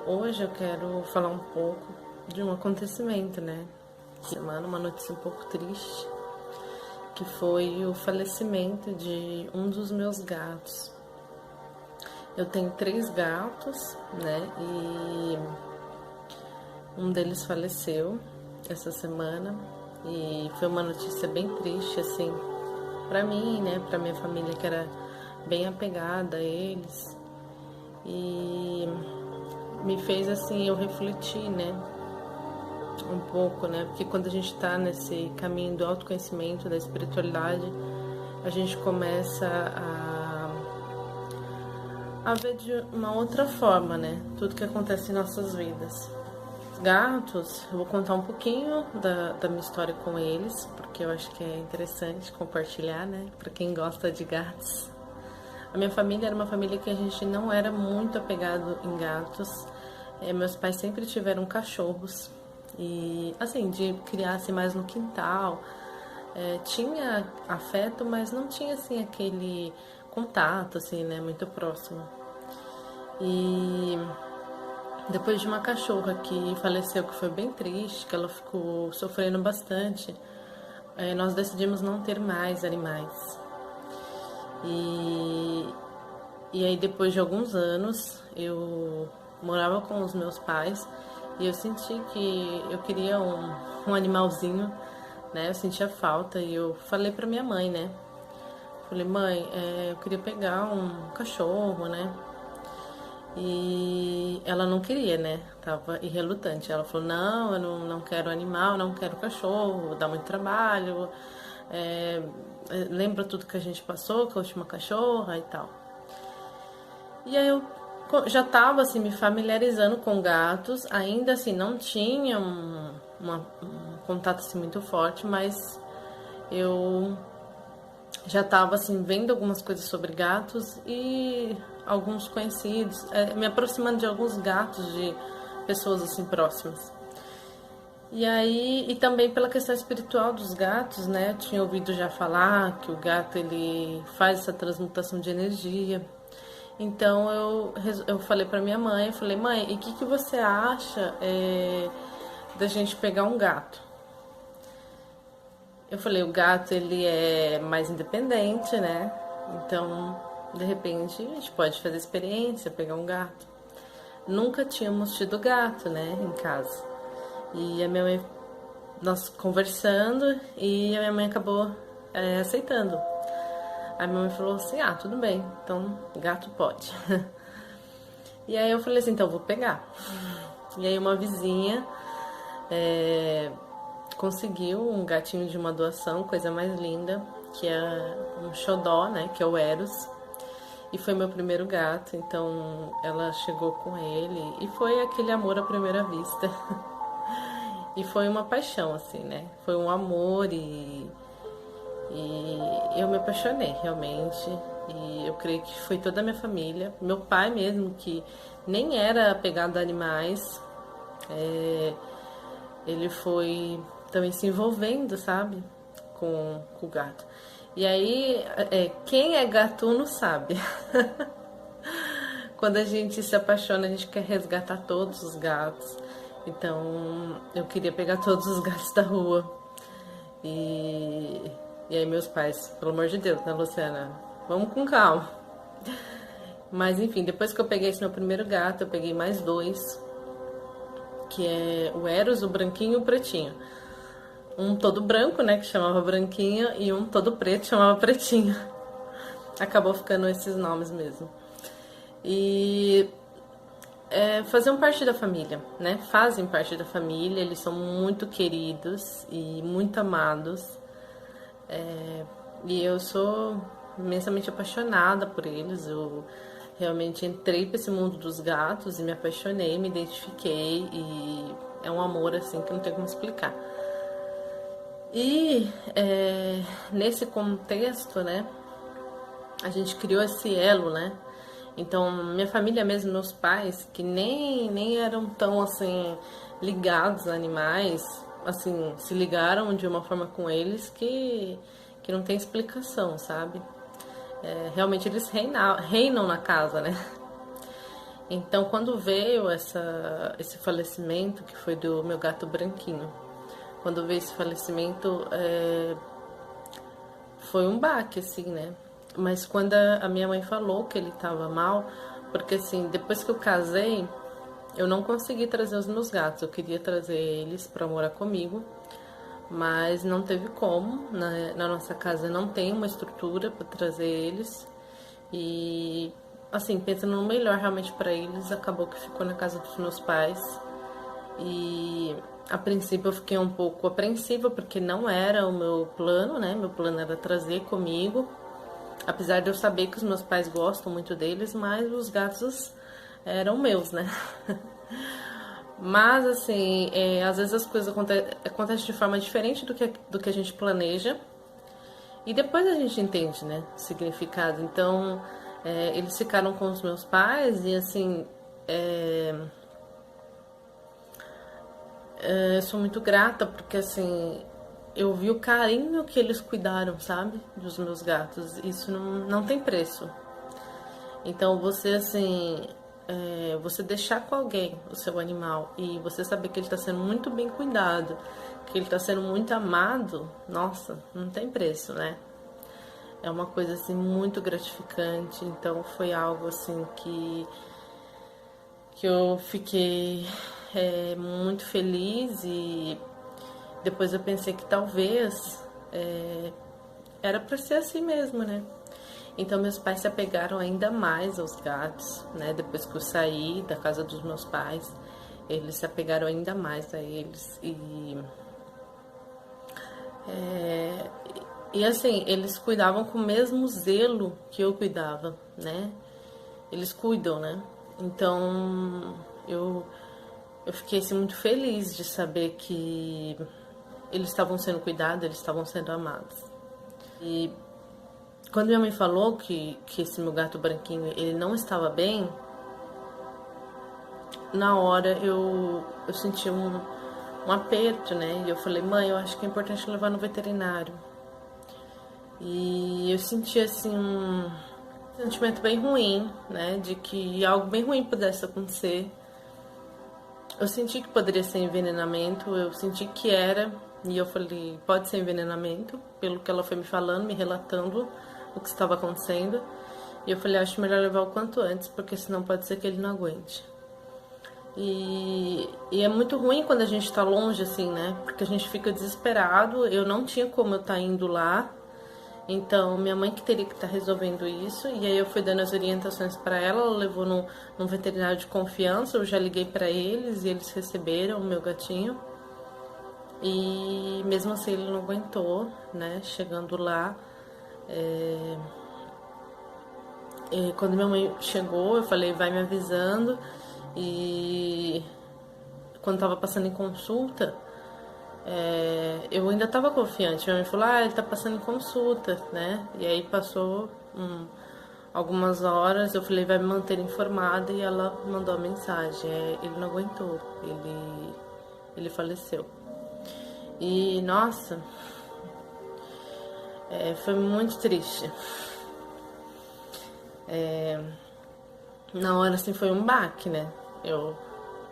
Hoje eu quero falar um pouco de um acontecimento, né? Semana, uma notícia um pouco triste, que foi o falecimento de um dos meus gatos. Eu tenho 3 gatos, né? E um deles faleceu essa semana e foi uma notícia bem triste, assim, pra mim, né? Pra minha família, que era bem apegada a eles. E me fez, assim, eu refletir, né? Um pouco, né? Porque quando a gente tá nesse caminho do autoconhecimento, da espiritualidade, a gente começa a ver de uma outra forma, né? Tudo que acontece em nossas vidas. Gatos, eu vou contar um pouquinho da minha história com eles, porque eu acho que é interessante compartilhar, né? Pra quem gosta de gatos. A minha família era uma família que a gente não era muito apegado em gatos. Meus pais sempre tiveram cachorros. E, assim, de criar assim, mais no quintal. Tinha afeto, mas não tinha, assim, aquele contato, assim, né? Muito próximo. E depois de uma cachorra que faleceu, que foi bem triste, que ela ficou sofrendo bastante, nós decidimos não ter mais animais. E, e aí, depois de alguns anos, eu morava com os meus pais e eu senti que eu queria um animalzinho, né? Eu sentia falta e eu falei pra minha mãe, né? Falei, mãe, eu queria pegar um cachorro, né? E ela não queria, né? Tava irrelutante. Ela falou, não, eu não quero animal, não quero cachorro, dá muito trabalho. Lembra tudo que a gente passou com a última cachorra e tal. E aí eu já estava assim me familiarizando com gatos, ainda assim não tinha um contato assim muito forte, mas eu já estava assim vendo algumas coisas sobre gatos e alguns conhecidos, me aproximando de alguns gatos de pessoas assim próximas. E aí, e também pela questão espiritual dos gatos, né? Eu tinha ouvido já falar que o gato ele faz essa transmutação de energia. Então eu falei pra minha mãe, eu falei, mãe, e o que você acha da gente pegar um gato? Eu falei, o gato ele é mais independente, né? Então, de repente, a gente pode fazer experiência, pegar um gato. Nunca tínhamos tido gato, né, em casa. E a minha mãe, nós conversando, e a minha mãe acabou aceitando. A minha mãe falou assim, ah, tudo bem, então gato pode. E aí eu falei assim, então eu vou pegar. E aí uma vizinha conseguiu um gatinho de uma doação, coisa mais linda, que é um xodó, né, que é o Eros. E foi meu primeiro gato, então ela chegou com ele e foi aquele amor à primeira vista. E foi uma paixão, assim, né? Foi um amor e eu me apaixonei realmente. E eu creio que foi toda a minha família. Meu pai mesmo, que nem era apegado a animais, ele foi também se envolvendo, sabe? Com o gato. E aí, quem é gatuno sabe. Quando a gente se apaixona, a gente quer resgatar todos os gatos. Então, eu queria pegar todos os gatos da rua. E, e aí meus pais, pelo amor de Deus, né, Luciana? Vamos com calma. Mas enfim, depois que eu peguei esse meu primeiro gato, eu peguei mais 2, que é o Eros, o branquinho e o pretinho. Um todo branco, né, que chamava Branquinho, e um todo preto, chamava Pretinho. Acabou ficando esses nomes mesmo. E faziam parte da família, né? Fazem parte da família, eles são muito queridos e muito amados. E eu sou imensamente apaixonada por eles. Eu realmente entrei para esse mundo dos gatos e me apaixonei, me identifiquei e é um amor assim que não tem como explicar. E nesse contexto, né, a gente criou esse elo, né? Então, minha família mesmo, meus pais, que nem eram tão, assim, ligados a animais, assim, se ligaram de uma forma com eles que não tem explicação, sabe? Realmente eles reinam na casa, né? Então, quando veio esse falecimento, que foi do meu gato branquinho, quando veio esse falecimento, foi um baque, assim, né? Mas quando a minha mãe falou que ele tava mal, porque assim, depois que eu casei, eu não consegui trazer os meus gatos. Eu queria trazer eles para morar comigo, mas não teve como. Na nossa casa não tem uma estrutura para trazer eles. E assim, pensando no melhor realmente para eles, acabou que ficou na casa dos meus pais. E a princípio eu fiquei um pouco apreensiva porque não era o meu plano, né? Meu plano era trazer comigo. Apesar de eu saber que os meus pais gostam muito deles, mas os gatos eram meus, né? Mas, assim, às vezes as coisas acontecem de forma diferente do que a gente planeja. E depois a gente entende, né? O significado. Então, eles ficaram com os meus pais e, assim, eu sou muito grata porque, assim, eu vi o carinho que eles cuidaram, sabe? Dos meus gatos. Isso não tem preço. Então você assim, você deixar com alguém o seu animal e você saber que ele está sendo muito bem cuidado, que ele está sendo muito amado, nossa, não tem preço, né? É uma coisa assim muito gratificante. Então foi algo assim que eu fiquei muito feliz e depois eu pensei que talvez era para ser assim mesmo, né? Então meus pais se apegaram ainda mais aos gatos, né? Depois que eu saí da casa dos meus pais, eles se apegaram ainda mais a eles é, e assim eles cuidavam com o mesmo zelo que eu cuidava, né? Eles cuidam, né? Então eu fiquei assim, muito feliz de saber que eles estavam sendo cuidados, eles estavam sendo amados. E quando minha mãe falou que esse meu gato branquinho ele não estava bem, na hora eu senti um aperto, né? E eu falei, mãe, eu acho que é importante levar no veterinário. E eu senti assim um sentimento bem ruim, né? De que algo bem ruim pudesse acontecer. Eu senti que poderia ser envenenamento, eu senti que era, e eu falei, pode ser envenenamento, pelo que ela foi me falando, me relatando o que estava acontecendo. E eu falei, acho melhor levar o quanto antes, porque senão pode ser que ele não aguente. E é muito ruim quando a gente tá longe, assim, né? Porque a gente fica desesperado. Eu não tinha como eu estar indo lá. Então, minha mãe que teria que estar resolvendo isso. E aí eu fui dando as orientações para ela. Ela levou num veterinário de confiança. Eu já liguei para eles e eles receberam o meu gatinho. E mesmo assim ele não aguentou, né? Chegando lá, quando minha mãe chegou, eu falei, vai me avisando. E quando tava passando em consulta, eu ainda tava confiante. Minha mãe falou, ele tá passando em consulta, né? E aí passou algumas horas, eu falei, vai me manter informada. E ela mandou a mensagem, ele não aguentou, ele faleceu. E, nossa, foi muito triste. Na hora, assim, foi um baque, né? Eu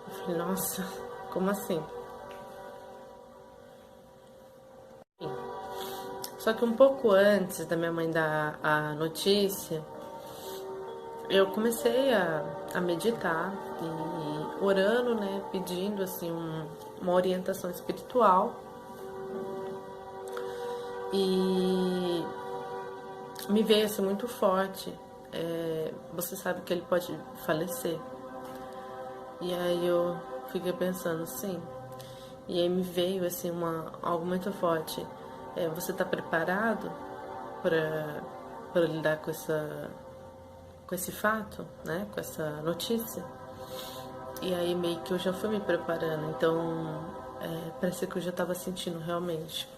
falei, nossa, como assim? Só que um pouco antes da minha mãe dar a notícia, eu comecei a meditar e orando, né? Pedindo, assim, uma orientação espiritual. E me veio, assim, muito forte. Você sabe que ele pode falecer. E aí eu fiquei pensando, sim. E aí me veio assim algo muito forte. Você está preparado para lidar com esse fato, né? Com essa notícia? E aí meio que eu já fui me preparando. Então parecia que eu já estava sentindo realmente.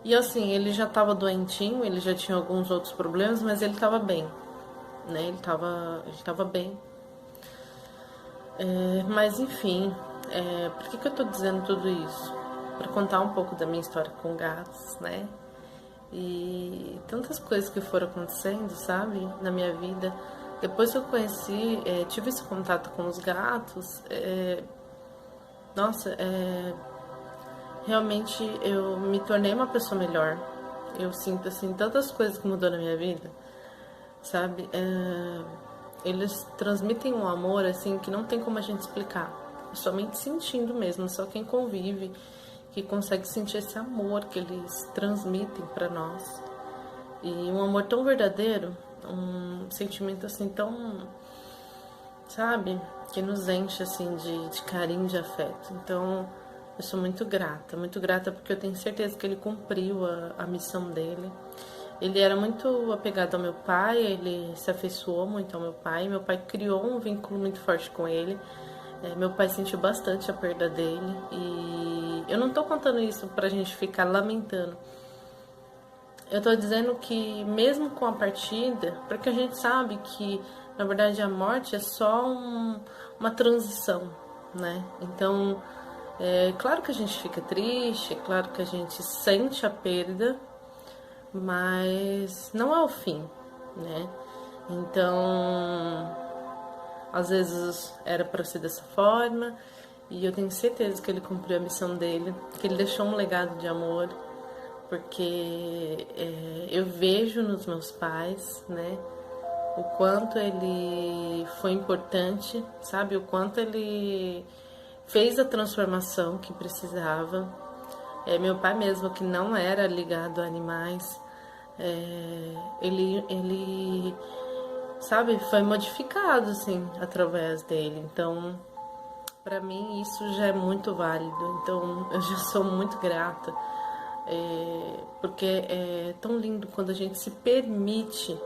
E assim, ele já estava doentinho, ele já tinha alguns outros problemas, mas ele estava bem, né? Ele tava bem. Mas enfim, por que eu tô dizendo tudo isso? Para contar um pouco da minha história com gatos, né? E tantas coisas que foram acontecendo, sabe, na minha vida, Depois que eu conheci, tive esse contato com os gatos, nossa, realmente eu me tornei uma pessoa melhor. Eu sinto, assim, tantas coisas que mudou na minha vida, sabe? Eles transmitem um amor, assim, que não tem como a gente explicar. Somente sentindo mesmo, só quem convive que consegue sentir esse amor que eles transmitem para nós. E um amor tão verdadeiro, um sentimento assim tão, sabe, que nos enche assim de carinho, de afeto. Então, eu sou muito grata porque eu tenho certeza que ele cumpriu a missão dele. Ele era muito apegado ao meu pai, ele se afeiçoou muito ao meu pai criou um vínculo muito forte com ele. Meu pai sentiu bastante a perda dele e eu não tô contando isso pra gente ficar lamentando. Eu tô dizendo que mesmo com a partida, porque a gente sabe que na verdade a morte é só uma transição, né? Então, claro que a gente fica triste, é claro que a gente sente a perda, mas não é o fim, né? Então, às vezes era para ser dessa forma, e eu tenho certeza que ele cumpriu a missão dele, que ele deixou um legado de amor, porque eu vejo nos meus pais, né, o quanto ele foi importante, sabe, o quanto ele fez a transformação que precisava. Meu pai mesmo, que não era ligado a animais, ele sabe, foi modificado, assim, através dele. Então, para mim, isso já é muito válido. Então, eu já sou muito grata, porque é tão lindo quando a gente se permite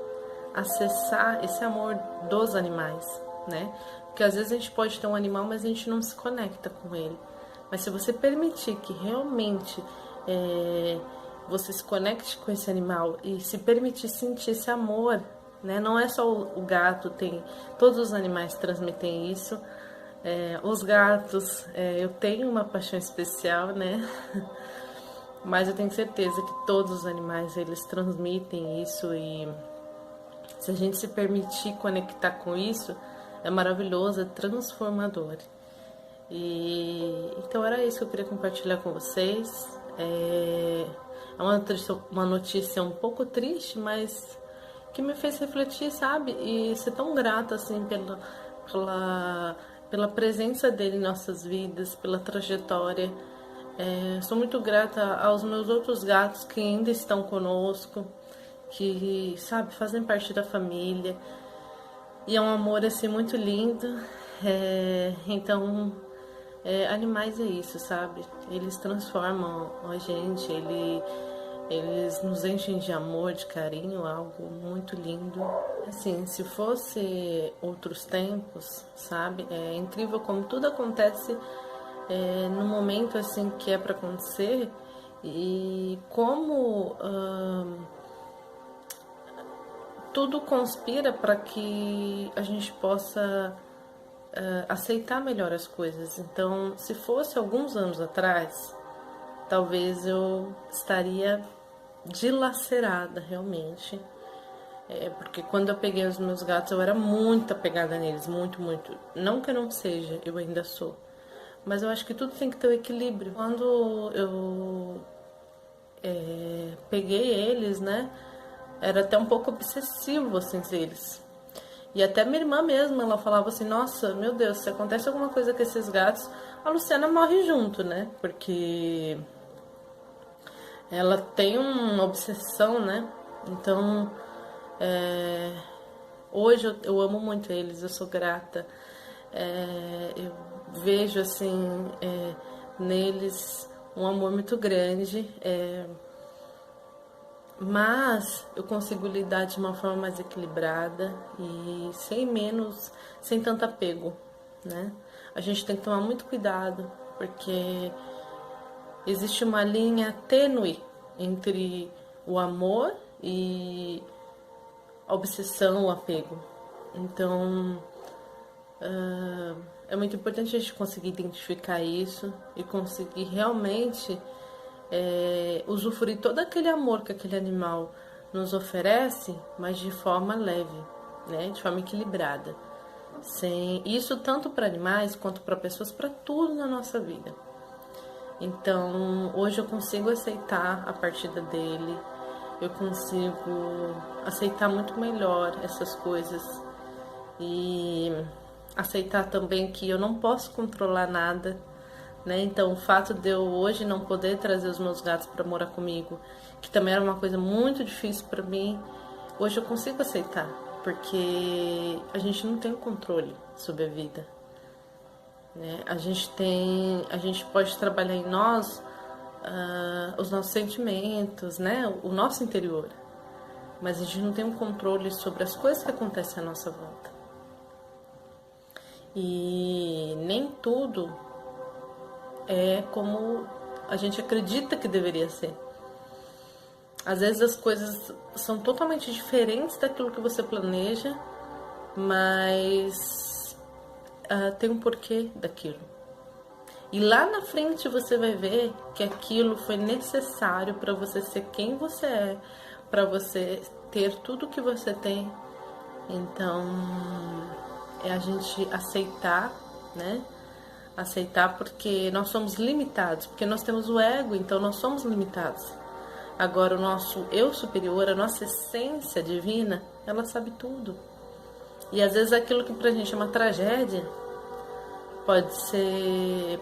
acessar esse amor dos animais, né? Porque às vezes a gente pode ter um animal, mas a gente não se conecta com ele. Mas se você permitir que realmente você se conecte com esse animal e se permitir sentir esse amor, né? Não é só o gato, todos os animais transmitem isso. Os gatos, eu tenho uma paixão especial, né? Mas eu tenho certeza que todos os animais, eles transmitem isso, e se a gente se permitir conectar com isso, é maravilhoso, é transformador. Então era isso que eu queria compartilhar com vocês. É uma notícia um pouco triste, mas que me fez refletir, sabe? E ser tão grata, assim, pela presença dele em nossas vidas, pela trajetória. Sou muito grata aos meus outros gatos que ainda estão conosco, que, sabe, fazem parte da família. E é um amor, assim, muito lindo. Então, animais é isso, sabe? Eles transformam a gente, eles nos enchem de amor, de carinho, algo muito lindo. Assim, se fosse outros tempos, sabe? É incrível como tudo acontece no momento, assim, que é para acontecer, e como tudo conspira para que a gente possa aceitar melhor as coisas. Então, se fosse alguns anos atrás, talvez eu estaria dilacerada realmente. Porque quando eu peguei os meus gatos, eu era muito apegada neles, muito, muito. Não que eu não seja, eu ainda sou. Mas eu acho que tudo tem que ter o equilíbrio. Quando eu peguei eles, né, era até um pouco obsessivo, assim, eles. E até minha irmã mesmo, ela falava assim, nossa, meu Deus, se acontece alguma coisa com esses gatos, a Luciana morre junto, né? Porque ela tem uma obsessão, né? Então, hoje eu amo muito eles, eu sou grata. Eu vejo, assim, neles um amor muito grande. Mas eu consigo lidar de uma forma mais equilibrada e sem tanto apego, né? A gente tem que tomar muito cuidado, porque existe uma linha tênue entre o amor e a obsessão, o apego. Então, é muito importante a gente conseguir identificar isso e conseguir realmente usufruir todo aquele amor que aquele animal nos oferece, mas de forma leve, né? De forma equilibrada. Sem isso tanto para animais quanto para pessoas, para tudo na nossa vida. Então, hoje eu consigo aceitar a partida dele, eu consigo aceitar muito melhor essas coisas e aceitar também que eu não posso controlar nada, né? Então, o fato de eu hoje não poder trazer os meus gatos para morar comigo, que também era uma coisa muito difícil para mim, hoje eu consigo aceitar, porque a gente não tem o controle sobre a vida, né? A gente pode trabalhar em nós os nossos sentimentos, né? O nosso interior, mas a gente não tem um controle sobre as coisas que acontecem à nossa volta. E nem tudo é como a gente acredita que deveria ser. Às vezes as coisas são totalmente diferentes daquilo que você planeja, mas tem um porquê daquilo. E lá na frente você vai ver que aquilo foi necessário para você ser quem você é, para você ter tudo que você tem. Então, é a gente aceitar, né? Aceitar porque nós somos limitados, porque nós temos o ego, então nós somos limitados. Agora, o nosso eu superior, a nossa essência divina, ela sabe tudo. E às vezes aquilo que pra gente é uma tragédia pode ser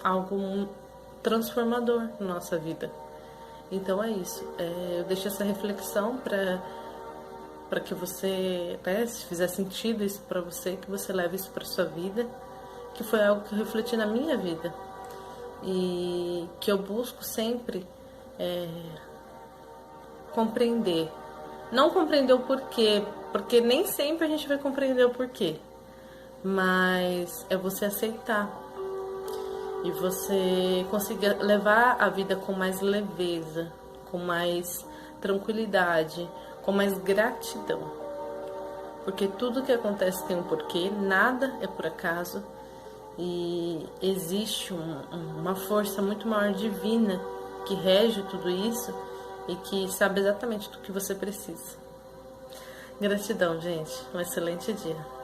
algo transformador na nossa vida. Então é isso. Eu deixo essa reflexão para que você, né, se fizer sentido isso para você, que você leve isso para sua vida, que foi algo que eu refleti na minha vida e que eu busco sempre compreender. Não compreender o porquê, porque nem sempre a gente vai compreender o porquê, mas é você aceitar e você conseguir levar a vida com mais leveza, com mais tranquilidade, com mais gratidão. Porque tudo que acontece tem um porquê, nada é por acaso e existe uma força muito maior divina que rege tudo isso e que sabe exatamente do que você precisa. Gratidão, gente. Um excelente dia.